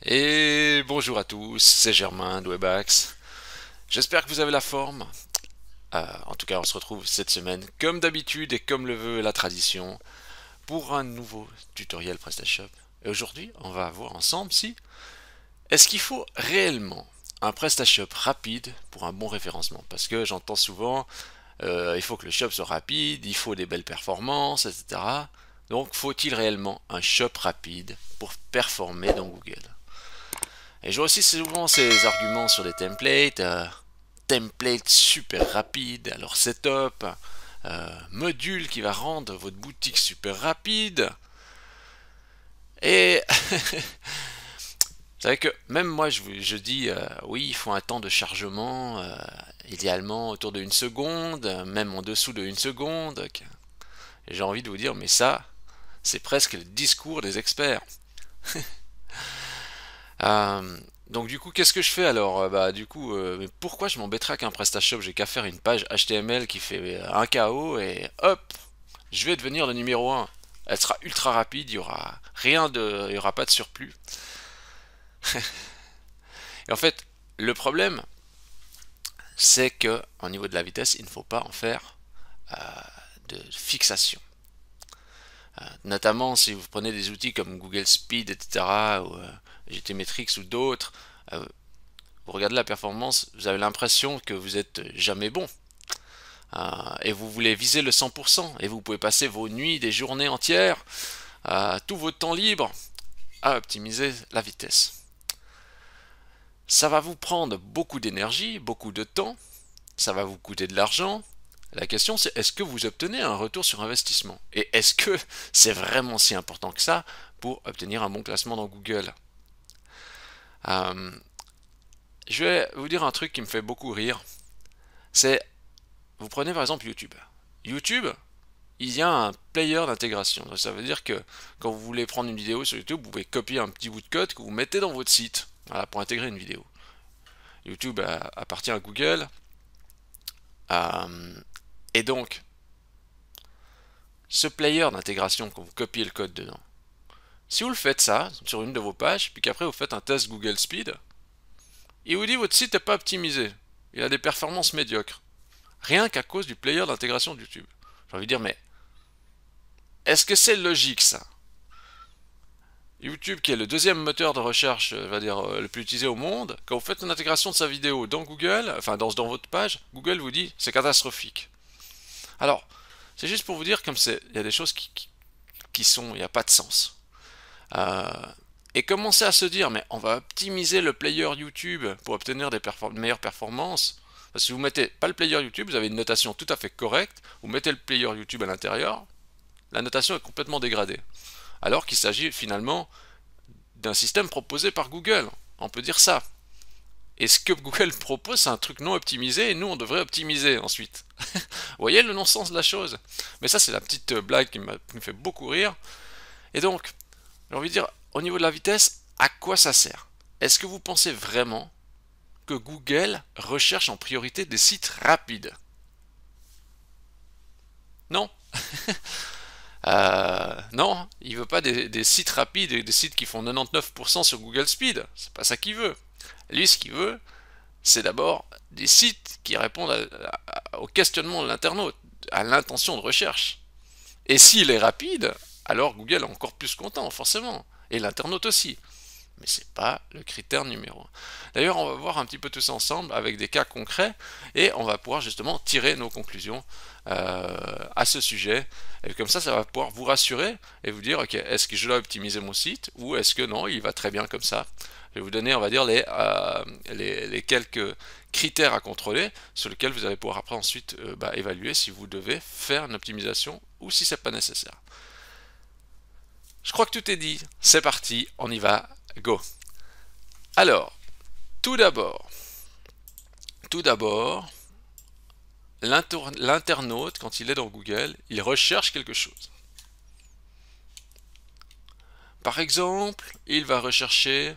Et bonjour à tous, c'est Germain de Webax. J'espère que vous avez la forme. En tout cas, on se retrouve cette semaine, comme d'habitude et comme le veut la tradition, pour un nouveau tutoriel PrestaShop. Et aujourd'hui, on va voir ensemble si est-ce qu'il faut réellement un PrestaShop rapide pour un bon référencement. Parce que j'entends souvent, il faut que le shop soit rapide, il faut des belles performances, etc. Donc, faut-il réellement un shop rapide pour performer dans Google? Et je vois aussi souvent ces arguments sur les templates, template super rapide, alors setup, module qui va rendre votre boutique super rapide. Et c'est vrai que même moi je dis oui, il faut un temps de chargement, idéalement autour de 1 seconde, même en dessous de 1 seconde. Et j'ai envie de vous dire, mais ça, c'est presque le discours des experts. Euh, donc du coup, qu'est-ce que je fais alors? Bah du coup, mais pourquoi je m'embêterais avec un PrestaShop? J'ai qu'à faire une page HTML qui fait un KO et hop, je vais devenir le numéro un. Elle sera ultra rapide, il y aura rien de, il y aura pas de surplus. Et en fait, le problème, c'est que au niveau de la vitesse, il ne faut pas en faire de fixation. Notamment si vous prenez des outils comme Google Speed, etc., ou GTmetrix ou d'autres, vous regardez la performance, vous avez l'impression que vous êtes jamais bon. Et vous voulez viser le 100%, et vous pouvez passer vos nuits, des journées entières, tout votre temps libre à optimiser la vitesse. Ça va vous prendre beaucoup d'énergie, beaucoup de temps, ça va vous coûter de l'argent. La question c'est est-ce que vous obtenez un retour sur investissement? Et est-ce que c'est vraiment si important que ça pour obtenir un bon classement dans Google? euh, Je vais vous dire un truc qui me fait beaucoup rire. C'est, vous prenez par exemple YouTube. YouTube, il y a un player d'intégration. Ça veut dire que quand vous voulez prendre une vidéo sur YouTube, vous pouvez copier un petit bout de code que vous mettez dans votre site, voilà, pour intégrer une vidéo. YouTube appartient à Google. euh, et donc, ce player d'intégration, quand vous copiez le code dedans, si vous le faites ça sur une de vos pages, puis qu'après vous faites un test Google Speed, il vous dit votre site n'est pas optimisé. Il a des performances médiocres. Rien qu'à cause du player d'intégration de YouTube. J'ai envie de dire, mais est-ce que c'est logique ça? YouTube, qui est le deuxième moteur de recherche, va dire, le plus utilisé au monde, quand vous faites une intégration de sa vidéo dans Google, enfin dans votre page, Google vous dit c'est catastrophique. Alors, c'est juste pour vous dire comme c'est, il y a des choses qui sont, il n'y a pas de sens. Euh, et commencer à se dire, mais on va optimiser le player YouTube pour obtenir des meilleures performances. Parce que si vous mettez pas le player YouTube, vous avez une notation tout à fait correcte. Vous mettez le player YouTube à l'intérieur, la notation est complètement dégradée. Alors qu'il s'agit finalement d'un système proposé par Google. On peut dire ça. Et ce que Google propose, c'est un truc non optimisé, et nous, on devrait optimiser ensuite. Vous voyez le non-sens de la chose? Mais ça, c'est la petite blague qui me fait beaucoup rire. Et donc, j'ai envie de dire, au niveau de la vitesse, à quoi ça sert? Est-ce que vous pensez vraiment que Google recherche en priorité des sites rapides? Non. Non, il veut pas des sites rapides et des sites qui font 99% sur Google Speed. C'est pas ça qu'il veut. Lui, ce qu'il veut, c'est d'abord des sites qui répondent au questionnement de l'internaute, à l'intention de recherche. Et s'il est rapide, alors Google est encore plus content, forcément. Et l'internaute aussi. Mais c'est pas le critère numéro un. D'ailleurs, on va voir un petit peu tout ça ensemble avec des cas concrets et on va pouvoir justement tirer nos conclusions à ce sujet. Et comme ça va pouvoir vous rassurer et vous dire, ok, est-ce que je dois optimiser mon site ou est-ce que non, il va très bien comme ça. Je vais vous donner, on va dire, les quelques critères à contrôler sur lesquels vous allez pouvoir après ensuite évaluer si vous devez faire une optimisation ou si c'est pas nécessaire. Je crois que tout est dit. C'est parti, on y va. Go. Alors, tout d'abord, tout d'abord, l'internaute, quand il est dans Google, il recherche quelque chose. Par exemple, il va rechercher.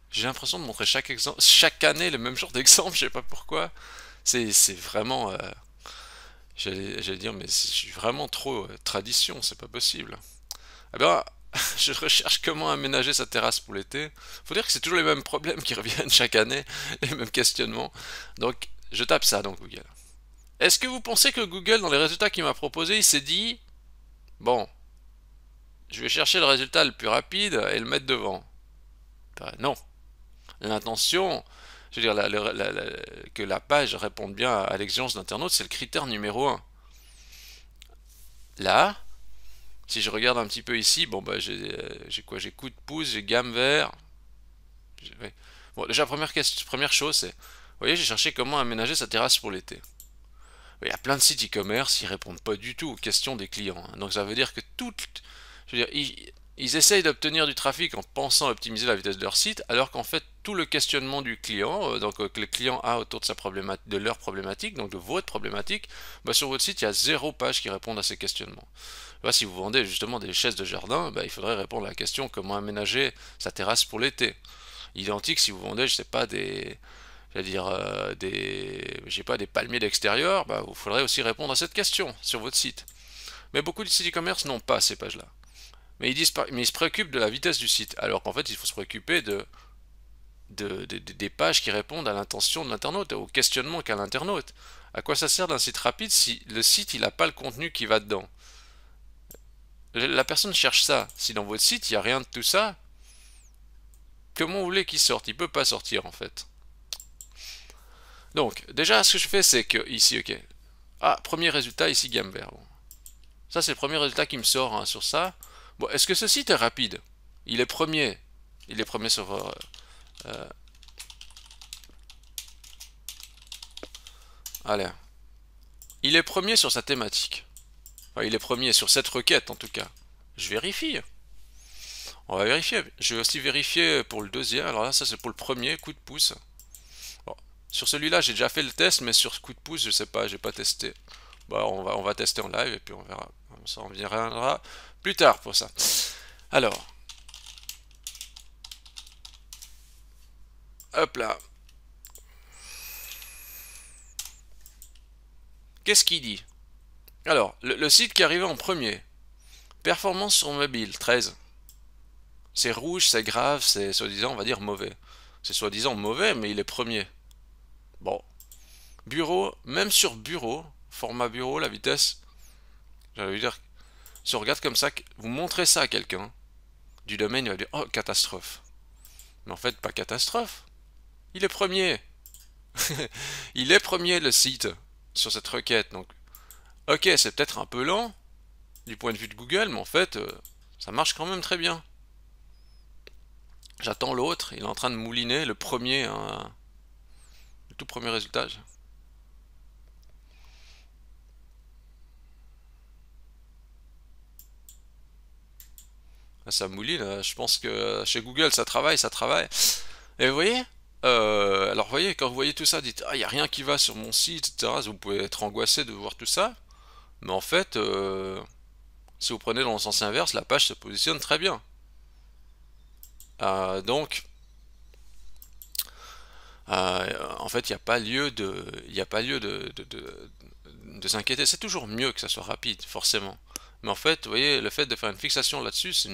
J'ai l'impression de montrer chaque année le même genre d'exemple, je sais pas pourquoi. C'est vraiment. J'allais dire, mais je suis vraiment trop tradition, c'est pas possible. Eh bien, je recherche comment aménager sa terrasse pour l'été. Faut dire que c'est toujours les mêmes problèmes qui reviennent chaque année, les mêmes questionnements. Donc, je tape ça dans Google. Est-ce que vous pensez que Google, dans les résultats qu'il m'a proposés, il s'est dit, bon, je vais chercher le résultat le plus rapide et le mettre devant? Ben, non. L'intention, je veux dire, que la page réponde bien à l'exigence d'internaute, c'est le critère numéro un. Là, si je regarde un petit peu ici, bon bah j'ai quoi? J'ai coup de pouce, j'ai gamme vert. Ouais. Bon, déjà première chose, c'est, vous voyez, j'ai cherché comment aménager sa terrasse pour l'été. Il y a plein de sites e-commerce, ils répondent pas du tout aux questions des clients. Donc ça veut dire que je veux dire, ils essayent d'obtenir du trafic en pensant optimiser la vitesse de leur site, alors qu'en fait tout le questionnement du client, que le client a autour de de leur problématique, donc de votre problématique, bah, sur votre site il y a 0 page qui répondent à ces questionnements. Là, si vous vendez justement des chaises de jardin, bah, il faudrait répondre à la question comment aménager sa terrasse pour l'été. Identique si vous vendez, je sais pas, j'ai pas des palmiers d'extérieur, bah, vous faudrait aussi répondre à cette question sur votre site. Mais beaucoup de sites e-commerce n'ont pas ces pages-là. Mais ils se préoccupent de la vitesse du site, alors qu'en fait, il faut se préoccuper des pages qui répondent à l'intention de l'internaute, au questionnement qu'a l'internaute. À quoi ça sert d'un site rapide si le site il n'a pas le contenu qui va dedans? La personne cherche ça. Si dans votre site il n'y a rien de tout ça, comment vous voulez qu'il sorte? Il peut pas sortir en fait. Donc, déjà, ce que je fais, c'est que ici, ok. Ah, premier résultat ici, gamme vert. Bon. Ça, c'est le premier résultat qui me sort hein, sur ça. Bon, est-ce que ce site est rapide? Il est premier. Il est premier sur. Allez. Il est premier sur sa thématique. Enfin, il est premier sur cette requête en tout cas. Je vérifie. On va vérifier. Je vais aussi vérifier pour le deuxième. Alors là, ça c'est pour le premier coup de pouce. Bon. Sur celui-là, j'ai déjà fait le test, mais sur coup de pouce, je sais pas, j'ai pas testé. Bon, on va tester en live et puis on verra. Ça, on reviendra plus tard pour ça. Alors, hop là. Qu'est-ce qu'il dit? Alors, le site qui arrivait en premier. Performance sur mobile, 13. C'est rouge, c'est grave, c'est soi-disant, on va dire, mauvais. C'est soi-disant mauvais, mais il est premier. Bon. Bureau, même sur bureau, format bureau, la vitesse, j'allais dire, si on regarde comme ça, vous montrez ça à quelqu'un du domaine, il va dire, oh, catastrophe. Mais en fait, pas catastrophe. Il est premier. Il est premier le site sur cette requête. Donc, ok, c'est peut-être un peu lent du point de vue de Google, mais en fait, ça marche quand même très bien. J'attends l'autre, il est en train de mouliner le premier, hein, le tout premier résultat. Ça mouline, je pense que chez Google ça travaille, ça travaille. Et vous voyez, alors vous voyez, quand vous voyez tout ça, dites, ah, il n'y a rien qui va sur mon site, etc. Vous pouvez être angoissé de voir tout ça. Mais en fait, si vous prenez dans le sens inverse, la page se positionne très bien. Donc, en fait, il n'y a pas lieu de s'inquiéter. C'est toujours mieux que ça soit rapide, forcément. Mais en fait, vous voyez, le fait de faire une fixation là-dessus, c'est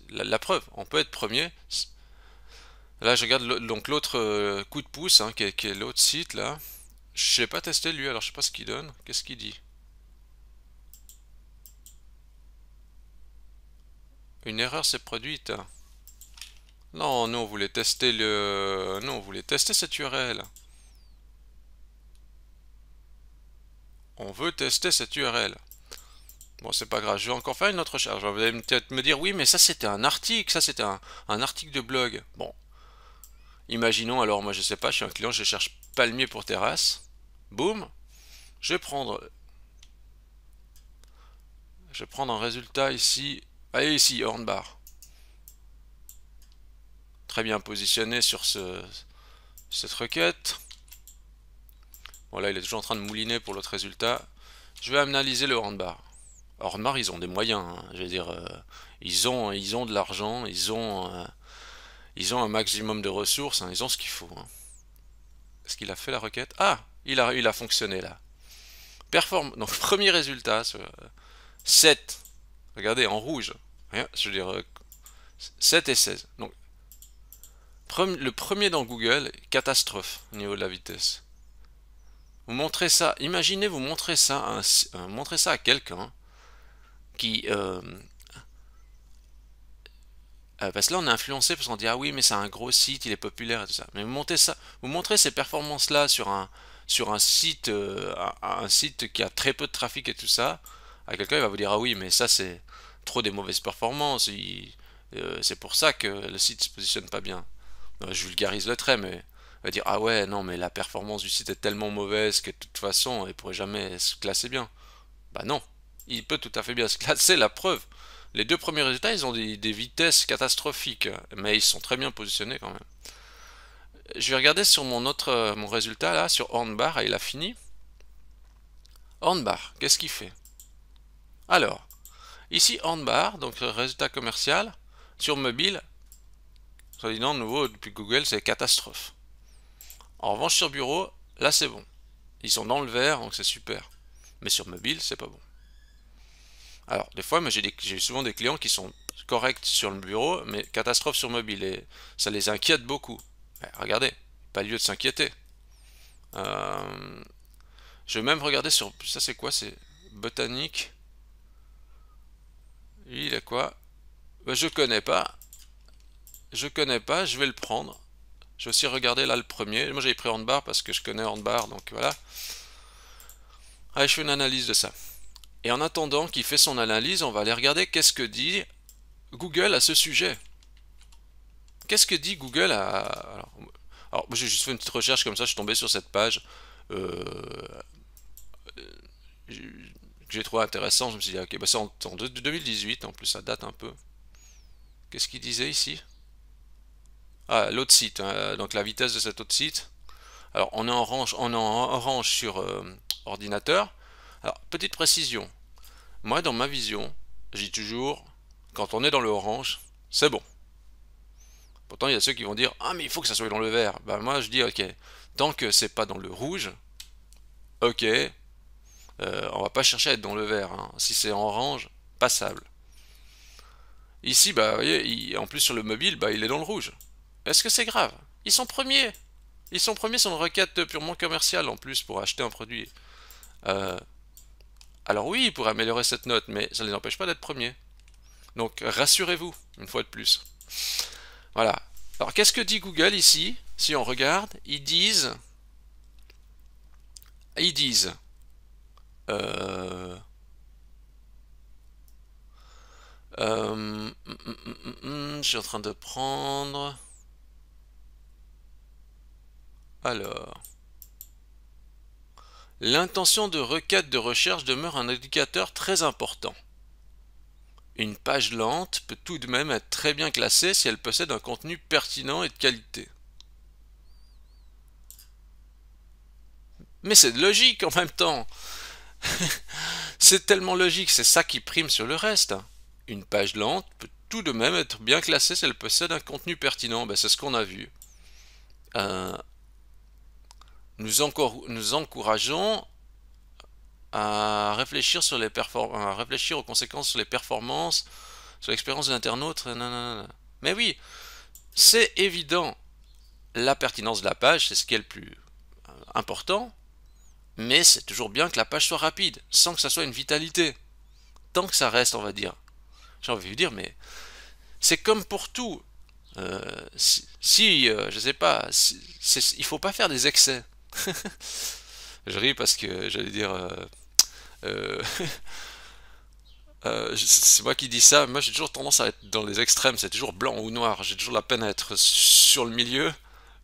la preuve. On peut être premier. Là, je regarde donc l'autre coup de pouce, hein, qui est l'autre site là. Je n'ai pas testé lui, alors je sais pas ce qu'il donne. Qu'est-ce qu'il dit? Une erreur s'est produite. Non, nous on voulait tester on voulait tester cette URL. On veut tester cette URL. Bon, c'est pas grave, je vais encore faire une autre recherche. Vous allez peut-être me dire, oui, mais ça c'était un article, ça c'était un article de blog. Bon, imaginons alors, moi je sais pas, je suis un client, je cherche palmier pour terrasse. Boum, je vais prendre un résultat ici. Allez ici, Hornbar. Très bien positionné sur cette requête. Bon là il est toujours en train de mouliner pour l'autre résultat. Je vais analyser le Hornbar. Hornbar ils ont des moyens, hein. Je veux dire, ils ont de l'argent, ils ont un maximum de ressources, hein. Ils ont ce qu'il faut, hein. Est-ce qu'il a fait la requête? Ah, il a fonctionné là. Donc premier résultat, 7. Regardez, en rouge. Rien, je veux dire 7 et 16. Donc, le premier dans Google, catastrophe au niveau de la vitesse. Vous montrez ça, imaginez vous montrez ça montrez ça à quelqu'un qui... parce que là on est influencé parce qu'on dit ah oui mais c'est un gros site, il est populaire et tout ça. Mais vous montez ça, vous montrez ces performances là sur un site un site qui a très peu de trafic et tout ça, à quelqu'un il va vous dire ah oui mais ça c'est trop des mauvaises performances, c'est pour ça que le site se positionne pas bien. Je vulgarise le trait mais on va dire ah ouais non mais la performance du site est tellement mauvaise que de toute façon il pourrait jamais se classer bien. Bah non, il peut tout à fait bien se classer, la preuve. Les deux premiers résultats, ils ont des vitesses catastrophiques, mais ils sont très bien positionnés quand même. Je vais regarder sur mon résultat là, sur Hornbar, et il a fini. Hornbar, qu'est-ce qu'il fait? Alors, ici Hornbar, donc résultat commercial, sur mobile, soit dit non, de nouveau, depuis Google, c'est catastrophe. En revanche, sur bureau, là c'est bon. Ils sont dans le vert, donc c'est super. Mais sur mobile, c'est pas bon. Alors, des fois, j'ai souvent des clients qui sont corrects sur le bureau, mais catastrophe sur mobile, et ça les inquiète beaucoup. Mais regardez, pas lieu de s'inquiéter. Euh, je vais même regarder sur... Ça c'est quoi? C'est botanique. Lui, il a quoi? Je connais pas. Je connais pas, je vais le prendre. Je vais aussi regarder là le premier. Moi j'avais pris Hornbar parce que je connais Hornbar, donc voilà. Allez, je fais une analyse de ça. Et en attendant qu'il fait son analyse, on va aller regarder qu'est-ce que dit Google à ce sujet. Qu'est-ce que dit Google à... Alors j'ai juste fait une petite recherche comme ça, je suis tombé sur cette page que j'ai trouvé intéressant. Je me suis dit, ok, bah c'est en 2018, en plus ça date un peu. Qu'est-ce qu'il disait ici? Ah, l'autre site, hein, donc la vitesse de cet autre site. Alors on est en orange sur ordinateur. Alors, petite précision. Moi, dans ma vision, je dis toujours, quand on est dans le orange, c'est bon. Pourtant, il y a ceux qui vont dire, ah, mais il faut que ça soit dans le vert. Ben, moi, je dis, ok, tant que c'est pas dans le rouge, ok, on va pas chercher à être dans le vert, hein. Si c'est en orange, passable. Ici, bah, vous voyez, en plus sur le mobile, bah, il est dans le rouge. Est-ce que c'est grave? Ils sont premiers. Ils sont premiers sur une requête purement commerciale en plus pour acheter un produit. Euh, alors oui, ils pourraient améliorer cette note, mais ça ne les empêche pas d'être premiers. Donc rassurez-vous, une fois de plus. Voilà. Alors qu'est-ce que dit Google ici? Si on regarde, ils disent, euh, je suis en train de prendre. Alors, l'intention de requête de recherche demeure un indicateur très important. Une page lente peut tout de même être très bien classée si elle possède un contenu pertinent et de qualité. Mais c'est de logique en même temps. C'est tellement logique, c'est ça qui prime sur le reste. Une page lente peut tout de même être bien classée si elle possède un contenu pertinent. Ben, c'est ce qu'on a vu. Euh, nous encourageons à réfléchir à réfléchir aux conséquences sur les performances, sur l'expérience de l'internaute. Mais oui, c'est évident. La pertinence de la page, c'est ce qui est le plus important, mais c'est toujours bien que la page soit rapide, sans que ça soit une vitalité. Tant que ça reste, on va dire. J'ai envie de dire, mais c'est comme pour tout. Je sais pas, il faut pas faire des excès. Je ris parce que j'allais dire, euh, c'est moi qui dis ça. Moi, j'ai toujours tendance à être dans les extrêmes. C'est toujours blanc ou noir. J'ai toujours la peine à être sur le milieu.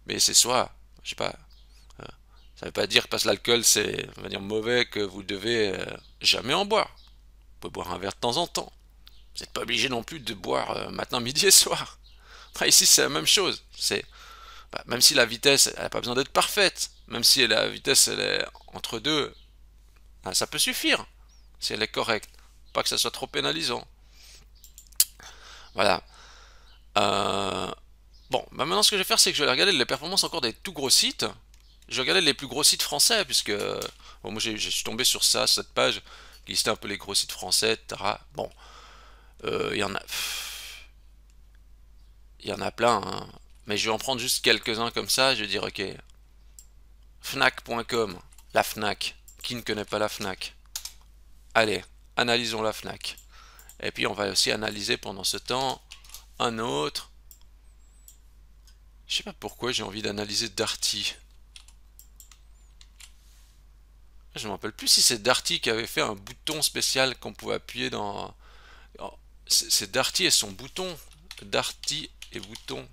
Mais c'est soit, je sais pas. euh, Ça veut pas dire que parce que l'alcool c'est, on va dire, mauvais que vous devez jamais en boire. Vous pouvez boire un verre de temps en temps. Vous n'êtes pas obligé non plus de boire matin, midi et soir. Enfin, ici, c'est la même chose. Même si la vitesse, elle n'a pas besoin d'être parfaite, même si la vitesse, elle est entre deux, ben, ça peut suffire, si elle est correcte. Pas que ça soit trop pénalisant. Voilà. Euh, Bon, ben maintenant, ce que je vais faire, c'est que je vais regarder les performances encore des tout gros sites. Je vais regarder les plus gros sites français, puisque bon, moi, je suis tombé sur ça, sur cette page, qui listait un peu les gros sites français, etc. Bon, Il y en a... Il y en a plein, hein. Mais je vais en prendre juste quelques-uns comme ça. Je vais dire, ok, Fnac.com, la Fnac. Qui ne connaît pas la Fnac? Allez, analysons la Fnac. Et puis on va aussi analyser pendant ce temps un autre. Je sais pas pourquoi j'ai envie d'analyser Darty. Je me rappelle plus si c'est Darty qui avait fait un bouton spécial qu'on pouvait appuyer dans... C'est Darty et son bouton. Darty et bouton.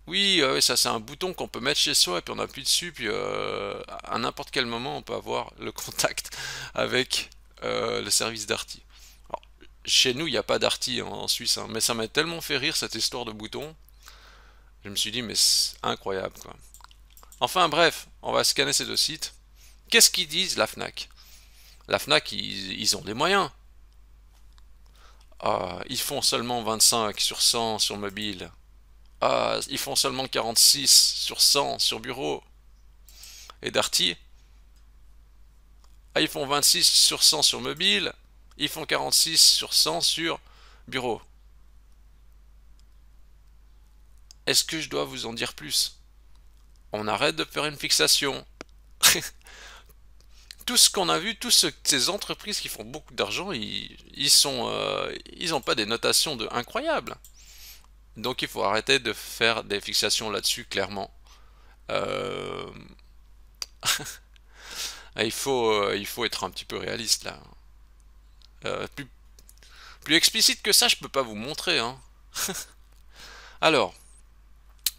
Oui, ouais, ça c'est un bouton qu'on peut mettre chez soi et puis on appuie dessus puis à n'importe quel moment on peut avoir le contact avec le service Darty. Alors, chez nous il n'y a pas Darty en Suisse, hein, mais ça m'a tellement fait rire cette histoire de bouton. Je me suis dit mais c'est incroyable quoi. Enfin bref, on va scanner ces deux sites. Qu'est-ce qu'ils disent la Fnac? La Fnac ils ont des moyens. Ah, ils font seulement 25 sur 100 sur mobile. Ah, ils font seulement 46 sur 100 sur bureau. Et Darty, ah, ils font 26 sur 100 sur mobile. Ils font 46 sur 100 sur bureau. Est-ce que je dois vous en dire plus? On arrête de faire une fixation. Tout ce qu'on a vu, ces entreprises qui font beaucoup d'argent, ils ont pas des notations incroyables. Donc il faut arrêter de faire des fixations là-dessus, clairement. Euh, il faut être un petit peu réaliste là. Euh, plus, plus explicite que ça, je peux pas vous montrer, hein. Alors,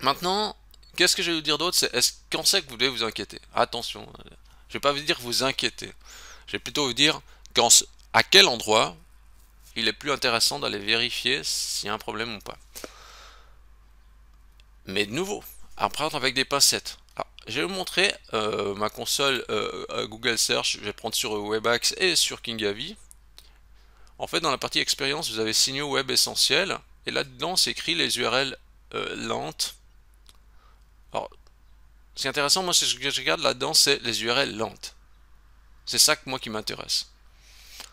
maintenant, qu'est-ce que je vais vous dire d'autre? C'est quand c'est que vous devez vous inquiéter? Attention, je vais pas vous dire vous inquiéter. Je vais plutôt vous dire à quel endroit il est plus intéressant d'aller vérifier s'il y a un problème ou pas. Mais de nouveau, à prendre avec des pincettes. Alors, je vais vous montrer ma console Google Search. Je vais prendre sur Webaxe et sur Kingavi. En fait, dans la partie expérience, vous avez signaux web essentiels. Et là-dedans, c'est écrit les URL lentes. Alors, ce qui est intéressant, moi, ce que je regarde là-dedans, c'est les URL lentes. C'est ça que moi qui m'intéresse.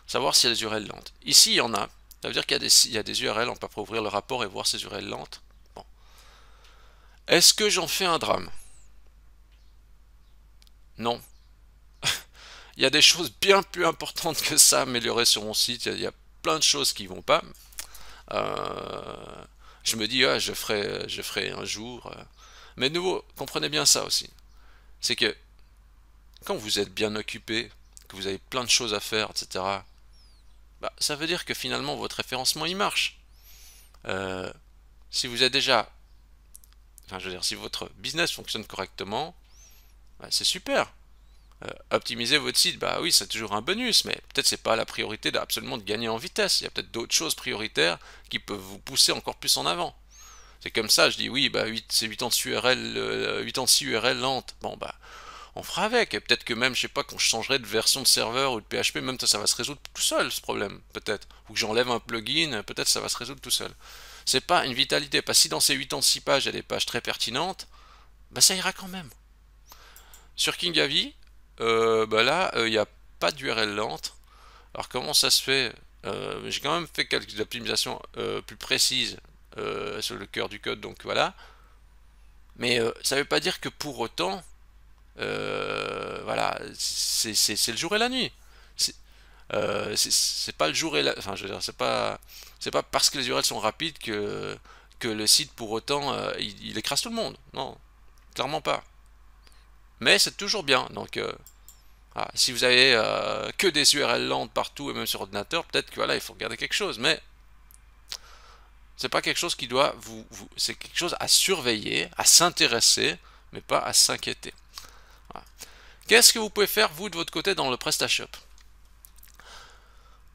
Savoir s'il y a des URL lentes. Ici, il y en a. Ça veut dire qu'il y a des URL, on peut pas ouvrir le rapport et voir ces URL lentes. Bon. Est-ce que j'en fais un drame? Non. Il y a des choses bien plus importantes que ça à améliorer sur mon site. Il y a plein de choses qui vont pas. Je me dis, ah, je ferai un jour. Mais de nouveau, comprenez bien ça aussi. C'est que quand vous êtes bien occupé, que vous avez plein de choses à faire, etc., bah, ça veut dire que finalement votre référencement il marche. Si vous êtes déjà, enfin, je veux dire, si votre business fonctionne correctement, bah, c'est super. Optimiser votre site, bah oui, c'est toujours un bonus, mais peut-être c'est pas la priorité absolument de gagner en vitesse. Il y a peut-être d'autres choses prioritaires qui peuvent vous pousser encore plus en avant. C'est comme ça, je dis oui, bah c'est 86 URL, 86 URL lentes. Bon bah, on fera avec. Et peut-être que même, je sais pas, quand je changerai de version de serveur ou de PHP, même ça va se résoudre tout seul ce problème, peut-être. Ou que j'enlève un plugin, peut-être ça va se résoudre tout seul. C'est pas une vitalité, parce que si dans ces 86 pages, il y a des pages très pertinentes, bah ça ira quand même. Sur Kingavi, bah là, il n'y a pas d'URL lente. Alors comment ça se fait? J'ai quand même fait quelques optimisations plus précises sur le cœur du code, donc voilà. Mais ça ne veut pas dire que pour autant, voilà, c'est le jour et la nuit. C'est pas le jour et la, enfin, je veux dire, c'est pas parce que les URL sont rapides que le site pour autant il écrase tout le monde. Non, clairement pas. Mais c'est toujours bien. Donc voilà, si vous avez que des URL lentes partout et même sur ordinateur, peut-être que voilà, il faut regarder quelque chose. Mais c'est pas quelque chose qui doit c'est quelque chose à surveiller, à s'intéresser, mais pas à s'inquiéter. Voilà. Qu'est-ce que vous pouvez faire vous de votre côté dans le PrestaShop?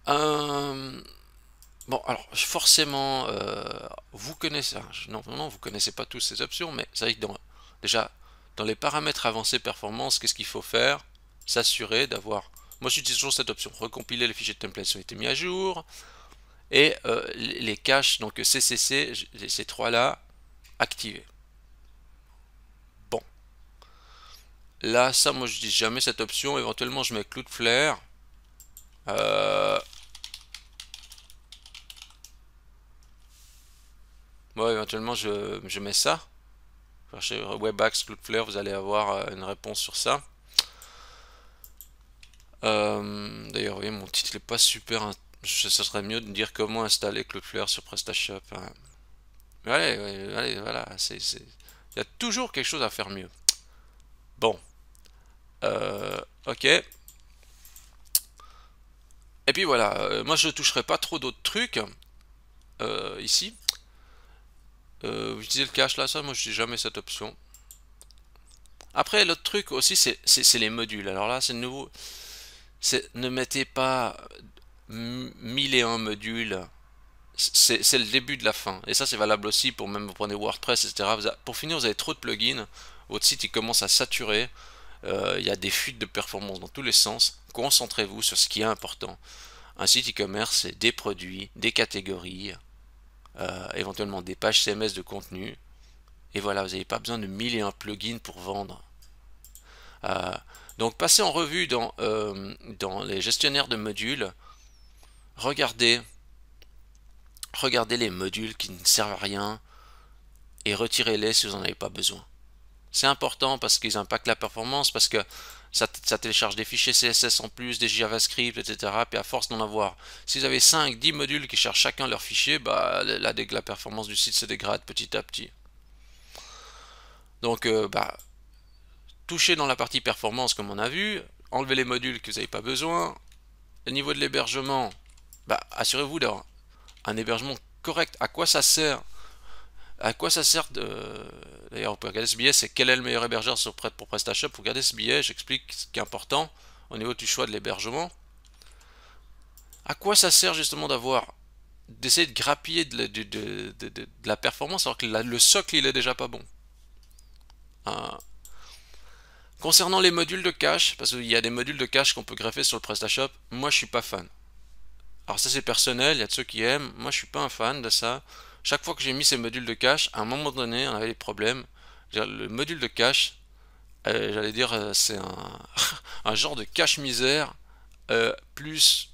Bon, alors forcément, vous connaissez, non, vous connaissez pas tous ces options, mais c'est vrai que déjà dans les paramètres avancés performance, qu'est-ce qu'il faut faire? S'assurer d'avoir. Moi, j'utilise toujours cette option. Recompiler les fichiers de templates ont été mis à jour et les caches, donc CCC, ces trois-là, activés. Bon, là, ça, moi, je dis jamais cette option. Éventuellement, je mets Cloudflare. Ouais, éventuellement je mets ça. Cherchez Webaxe, Cloudflare, vous allez avoir une réponse sur ça. D'ailleurs, oui, mon titre n'est pas super. Ça serait mieux de dire comment installer Cloudflare sur PrestaShop, hein. Mais allez, allez, voilà. Il y a toujours quelque chose à faire mieux. Bon. Ok. Et puis voilà. Moi, je toucherai pas trop d'autres trucs ici. Utiliser le cache là, ça, moi, je n'ai jamais cette option. Après, l'autre truc aussi, c'est les modules. Alors là, c'est nouveau. Ne mettez pas 1001 modules. C'est le début de la fin. Et ça, c'est valable aussi pour même vous prenez WordPress, etc. Pour finir, vous avez trop de plugins. Votre site, il commence à saturer. Il y a des fuites de performance dans tous les sens. Concentrez-vous sur ce qui est important. Un site e-commerce, c'est des produits, des catégories, éventuellement des pages CMS de contenu. Et voilà, vous n'avez pas besoin de 1001 plugins pour vendre. Donc passez en revue dans les gestionnaires de modules. Regardez les modules qui ne servent à rien et retirez-les si vous n'en avez pas besoin. C'est important parce qu'ils impactent la performance, parce que ça télécharge des fichiers CSS en plus, des JavaScript, etc. Puis à force d'en avoir, si vous avez 5-10 modules qui chargent chacun leur fichier, bah, la performance du site se dégrade petit à petit. Donc, touchez dans la partie performance comme on a vu, enlevez les modules que vous n'avez pas besoin. Au niveau de l'hébergement, assurez-vous d'avoir un hébergement correct. À quoi ça sert? D'ailleurs, vous pouvez regarder ce billet, c'est quel est le meilleur hébergeur pour PrestaShop. Vous regardez ce billet, j'explique ce qui est important au niveau du choix de l'hébergement. À quoi ça sert justement d'essayer de grappiller de la performance alors que le socle il est déjà pas bon. Concernant les modules de cache, parce qu'il y a des modules de cache qu'on peut greffer sur le PrestaShop, moi je suis pas fan. Alors ça c'est personnel, il y a de ceux qui aiment, moi je suis pas un fan de ça. Chaque fois que j'ai mis ces modules de cache, à un moment donné, on avait des problèmes. Le module de cache, j'allais dire, c'est un genre de cache misère plus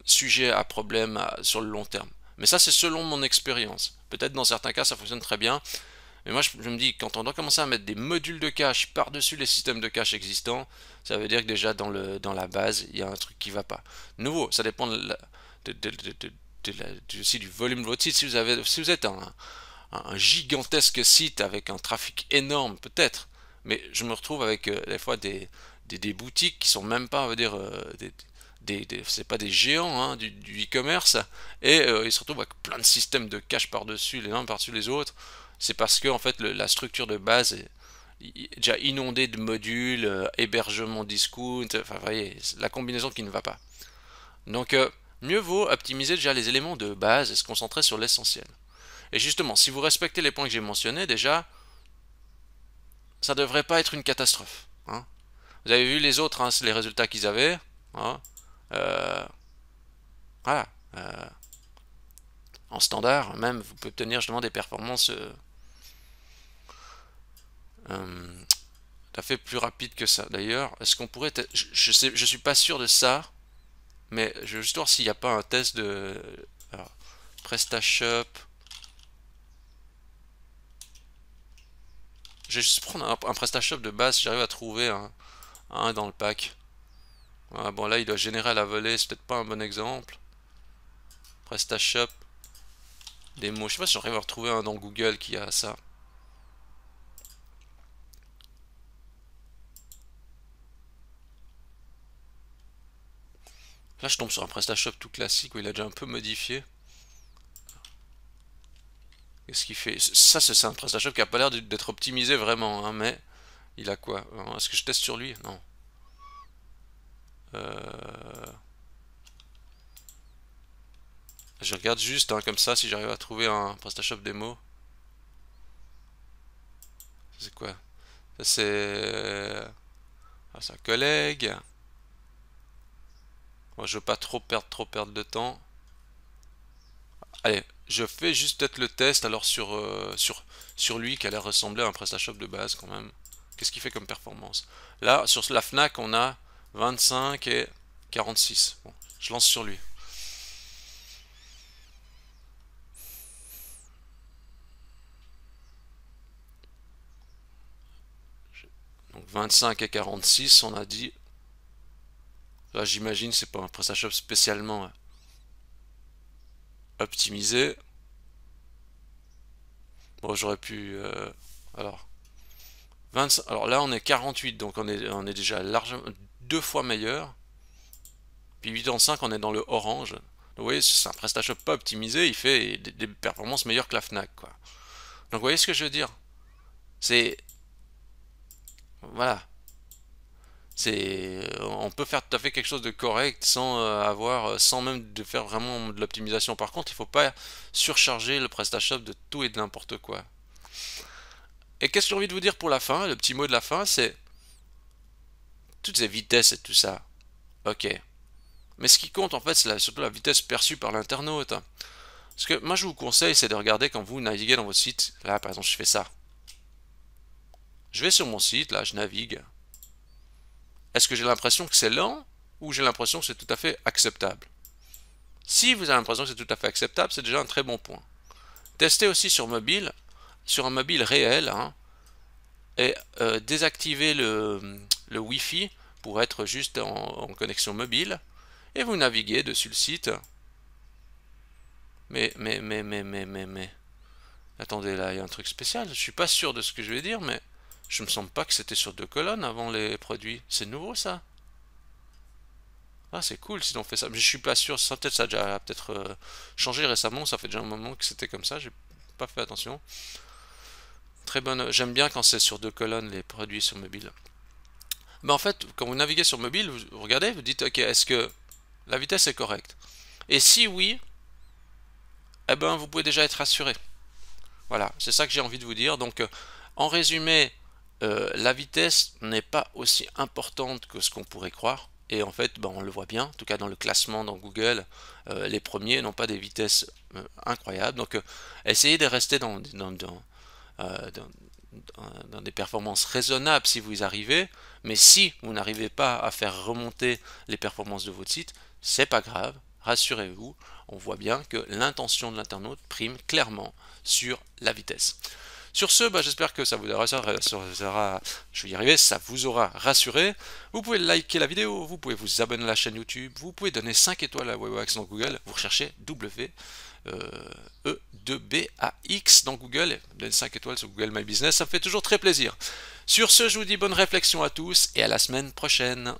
sujet à problème sur le long terme. Mais ça c'est selon mon expérience. Peut-être dans certains cas ça fonctionne très bien. Mais moi je me dis, quand on doit commencer à mettre des modules de cache par-dessus les systèmes de cache existants, ça veut dire que déjà dans la base, il y a un truc qui va pas. Nouveau, ça dépend aussi du volume de votre site. Si vous êtes un gigantesque site avec un trafic énorme, peut-être. Mais je me retrouve avec des fois des boutiques qui sont même pas, on va dire, c'est pas des géants hein, du e-commerce, et ils se retrouvent avec plein de systèmes de cache par-dessus, les uns par-dessus les autres. C'est parce que en fait la structure de base est déjà inondée de modules, hébergement discount, enfin vous voyez, la combinaison qui ne va pas. Donc mieux vaut optimiser déjà les éléments de base et se concentrer sur l'essentiel. Et justement, si vous respectez les points que j'ai mentionnés, déjà, ça ne devrait pas être une catastrophe, hein. Vous avez vu les autres, hein, les résultats qu'ils avaient, hein. Voilà. En standard, même, vous pouvez obtenir justement des performances tout à fait plus rapides que ça. D'ailleurs, est-ce qu'on pourrait... je suis pas sûr de ça, mais je veux juste voir s'il n'y a pas un test de... Alors, PrestaShop... Je vais juste prendre un PrestaShop de base si j'arrive à trouver un dans le pack. Ah, bon là il doit générer à la volée, c'est peut-être pas un bon exemple. PrestaShop démo, je sais pas si j'arrive à retrouver un dans Google qui a ça. Là je tombe sur un PrestaShop tout classique où il a déjà un peu modifié. Qu'est-ce qu'il fait? Ça c'est un PrestaShop qui a pas l'air d'être optimisé vraiment, hein, mais il a quoi? Est-ce que je teste sur lui? Non. Je regarde juste hein, comme ça si j'arrive à trouver un PrestaShop démo. C'est quoi? Ça c'est... Ah, c'est un collègue. Moi je veux pas trop perdre de temps. Allez, je fais juste peut-être le test alors sur lui qui a l'air ressembler à un PrestaShop de base quand même. Qu'est-ce qu'il fait comme performance? Là, sur la Fnac, on a 25 et 46. Bon, je lance sur lui. Donc 25 et 46, on a dit. Là, j'imagine, c'est pas un PrestaShop spécialement optimisé. Bon, j'aurais pu. Alors, 25, alors là, on est 48, donc on est déjà largement 2 fois meilleur. Puis 8,5, on est dans le orange. Donc, vous voyez, c'est un PrestaShop pas optimisé, il fait des performances meilleures que la Fnac, quoi. Donc, vous voyez ce que je veux dire? C'est. Voilà. On peut faire tout à fait quelque chose de correct sans sans même de faire vraiment de l'optimisation. Par contre, il ne faut pas surcharger le PrestaShop de tout et de n'importe quoi. Et qu'est-ce que j'ai envie de vous dire pour la fin? Le petit mot de la fin, c'est toutes ces vitesses et tout ça. Ok. Mais ce qui compte en fait, c'est surtout la vitesse perçue par l'internaute. Parce que moi, je vous conseille, c'est de regarder quand vous naviguez dans votre site. Là, par exemple, je fais ça. Je vais sur mon site, là, je navigue. Est-ce que j'ai l'impression que c'est lent ou j'ai l'impression que c'est tout à fait acceptable? Si vous avez l'impression que c'est tout à fait acceptable, c'est déjà un très bon point. Testez aussi sur mobile, sur un mobile réel, hein, et désactivez le Wi-Fi pour être juste en connexion mobile, et vous naviguez dessus le site. Mais, attendez, là, il y a un truc spécial. Je suis pas sûr de ce que je vais dire, mais je me semble pas que c'était sur 2 colonnes avant les produits. C'est nouveau, ça? Ah, c'est cool si on fait ça. Mais je suis pas sûr. Ça, peut-être ça a déjà peut-être changé récemment. Ça fait déjà un moment que c'était comme ça. J'ai pas fait attention. Très bonne. J'aime bien quand c'est sur 2 colonnes les produits sur mobile. Mais en fait, quand vous naviguez sur mobile, vous regardez, vous dites, ok, est-ce que la vitesse est correcte? Et si oui, eh ben, vous pouvez déjà être rassuré. Voilà, c'est ça que j'ai envie de vous dire. Donc, en résumé, la vitesse n'est pas aussi importante que ce qu'on pourrait croire. Et en fait, ben, on le voit bien, en tout cas dans le classement dans Google, les premiers n'ont pas des vitesses incroyables. Donc, essayez de rester dans des performances raisonnables si vous y arrivez. Mais si vous n'arrivez pas à faire remonter les performances de votre site, c'est pas grave. Rassurez-vous, on voit bien que l'intention de l'internaute prime clairement sur la vitesse. Sur ce, bah, j'espère que ça vous aura, je vais y arriver, ça vous aura rassuré. Vous pouvez liker la vidéo, vous pouvez vous abonner à la chaîne YouTube, vous pouvez donner 5 étoiles à Webwax dans Google, vous recherchez E2BAX dans Google, donnez 5 étoiles sur Google My Business, ça me fait toujours très plaisir. Sur ce, je vous dis bonne réflexion à tous et à la semaine prochaine.